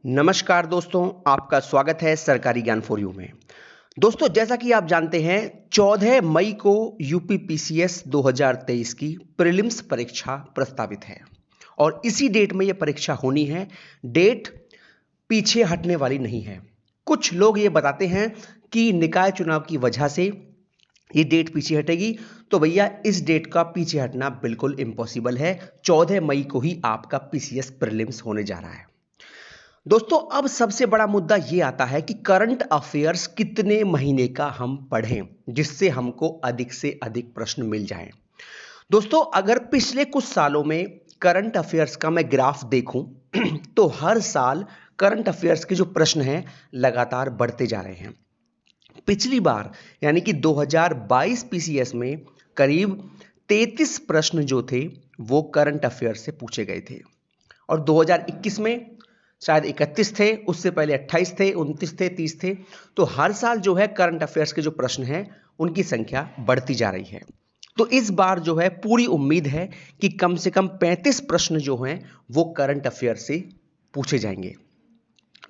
नमस्कार दोस्तों, आपका स्वागत है सरकारी ज्ञान फॉर यू में। दोस्तों, जैसा कि आप जानते हैं 14 मई को यूपी पीसीएस 2023 की प्रीलिम्स परीक्षा प्रस्तावित है और इसी डेट में यह परीक्षा होनी है। डेट पीछे हटने वाली नहीं है। कुछ लोग ये बताते हैं कि निकाय चुनाव की वजह से ये डेट पीछे हटेगी, तो भैया इस डेट का पीछे हटना बिल्कुल इम्पॉसिबल है। 14 मई को ही आपका पीसीएस प्रीलिम्स होने जा रहा है। दोस्तों, अब सबसे बड़ा मुद्दा यह आता है कि करंट अफेयर्स कितने महीने का हम पढ़ें जिससे हमको अधिक से अधिक प्रश्न मिल जाएं। दोस्तों, अगर पिछले कुछ सालों में करंट अफेयर्स का मैं ग्राफ देखूं तो हर साल करंट अफेयर्स के जो प्रश्न हैं लगातार बढ़ते जा रहे हैं। पिछली बार यानी कि 2022 पीसीएस में करीब 33 प्रश्न जो थे वो करंट अफेयर्स से पूछे गए थे और 2021 में शायद 31 थे, उससे पहले 28 थे, 29 थे, 30 थे। तो हर साल जो है करंट अफेयर्स के जो प्रश्न हैं उनकी संख्या बढ़ती जा रही है। तो इस बार जो है पूरी उम्मीद है कि कम से कम 35 प्रश्न जो हैं वो करंट अफेयर्स से पूछे जाएंगे।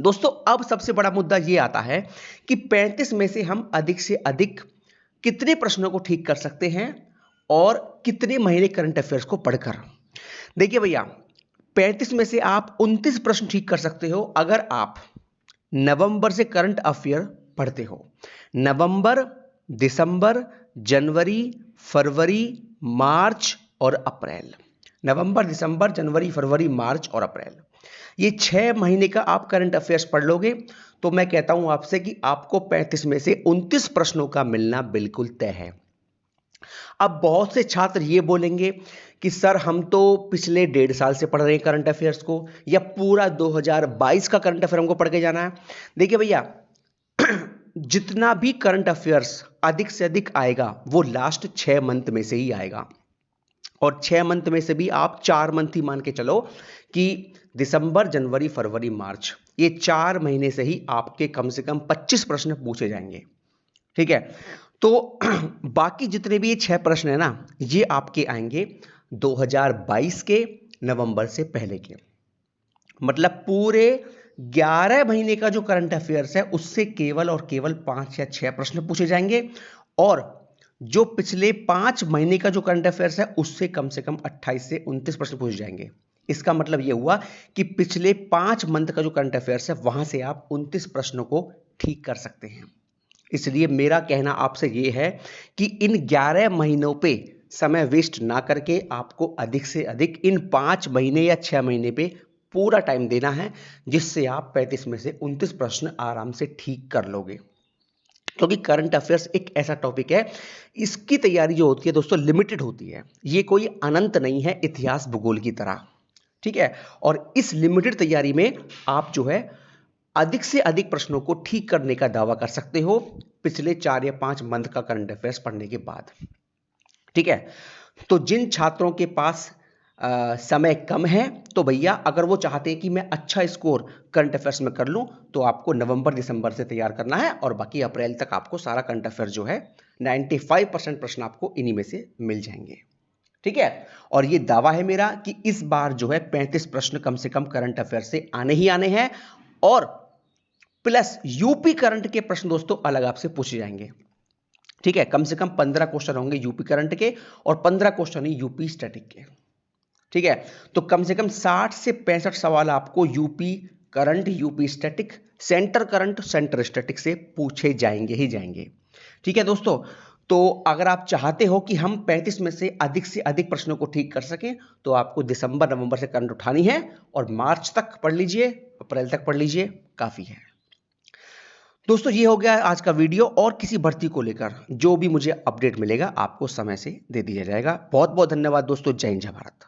दोस्तों, अब सबसे बड़ा मुद्दा ये आता है कि 35 में से हम अधिक से अधिक कितने प्रश्नों को ठीक कर सकते हैं और कितने महीने करंट अफेयर्स को पढ़कर। देखिए भैया, 35 में से आप 29 प्रश्न ठीक कर सकते हो अगर आप नवंबर से करंट अफेयर पढ़ते हो। नवंबर, दिसंबर, जनवरी, फरवरी, मार्च और अप्रैल। नवंबर, दिसंबर, जनवरी, फरवरी, मार्च और अप्रैल, ये 6 महीने का आप करंट अफेयर्स पढ़ लोगे तो मैं कहता हूं आपसे कि आपको 35 में से 29 प्रश्नों का मिलना बिल्कुल तय है। अब बहुत से छात्र ये बोलेंगे कि सर हम तो पिछले 1.5 साल से पढ़ रहे हैं करंट अफेयर्स को, या पूरा 2022 का करंट अफेयर हमको पढ़ के जाना है। देखिए भैया, जितना भी करंट अफेयर्स अधिक से अधिक आएगा वो लास्ट 6 मंथ में से ही आएगा और 6 मंथ में से भी आप 4 मंथ ही मान के चलो कि दिसंबर, जनवरी, फरवरी, मार्च, ये 4 महीने से ही आपके कम से कम 25 प्रश्न पूछे जाएंगे। ठीक है, तो बाकी जितने भी ये 6 प्रश्न है ना, ये आपके आएंगे 2022 के नवंबर से पहले के। मतलब पूरे 11 महीने का जो करंट अफेयर्स है उससे केवल और केवल 5 या 6 प्रश्न पूछे जाएंगे और जो पिछले 5 महीने का जो करंट अफेयर्स है उससे कम से कम 28 से 29 प्रश्न पूछे जाएंगे। इसका मतलब यह हुआ कि पिछले 5 मंथ का जो करंट अफेयर्स है वहां से आप 29 प्रश्नों को ठीक कर सकते हैं। इसलिए मेरा कहना आपसे यह है कि इन 11 महीनों पे समय वेस्ट ना करके आपको अधिक से अधिक इन 5 महीने या 6 महीने पे पूरा टाइम देना है, जिससे आप 35 में से 29 प्रश्न आराम से ठीक कर लोगे। क्योंकि करंट अफेयर्स एक ऐसा टॉपिक है, इसकी तैयारी जो होती है दोस्तों लिमिटेड होती है। ये कोई अनंत नहीं है इतिहास भूगोल की तरह। ठीक है, और इस लिमिटेड तैयारी में आप जो है अधिक से अधिक प्रश्नों को ठीक करने का दावा कर सकते हो पिछले 4 या 5 मंथ का करंट अफेयर्स पढ़ने के बाद। ठीक है, तो जिन छात्रों के पास समय कम है तो भैया अगर वो चाहते हैं कि मैं अच्छा स्कोर करंट अफेयर्स में कर लूं तो आपको नवंबर, दिसंबर से तैयार करना है और बाकी अप्रैल तक आपको सारा करंट अफेयर जो है 95% प्रश्न आपको इन्हीं में से मिल जाएंगे। ठीक है, और ये दावा है मेरा कि इस बार जो है 35 प्रश्न कम से कम करंट अफेयर से आने ही आने हैं और प्लस यूपी करंट के प्रश्न दोस्तों अलग आपसे पूछे जाएंगे। ठीक है, कम से कम 15 क्वेश्चन होंगे यूपी करंट के और 15 क्वेश्चन ही यूपी स्टैटिक के। ठीक है, तो कम से कम 60 से 65 सवाल आपको UP current, UP static, centre current, centre static से पूछे जाएंगे ही जाएंगे। ठीक है दोस्तों, तो अगर आप चाहते हो कि हम 35 में से अधिक प्रश्नों को ठीक कर सकें तो आपको दिसंबर, नवंबर से करंट उठानी है और मार्च तक पढ़ लीजिए, अप्रैल तक पढ़ लीजिए, काफी है। दोस्तों, ये हो गया आज का वीडियो और किसी भर्ती को लेकर जो भी मुझे अपडेट मिलेगा आपको समय से दे दिया जाएगा। बहुत बहुत धन्यवाद दोस्तों। जय हिंद, जय भारत।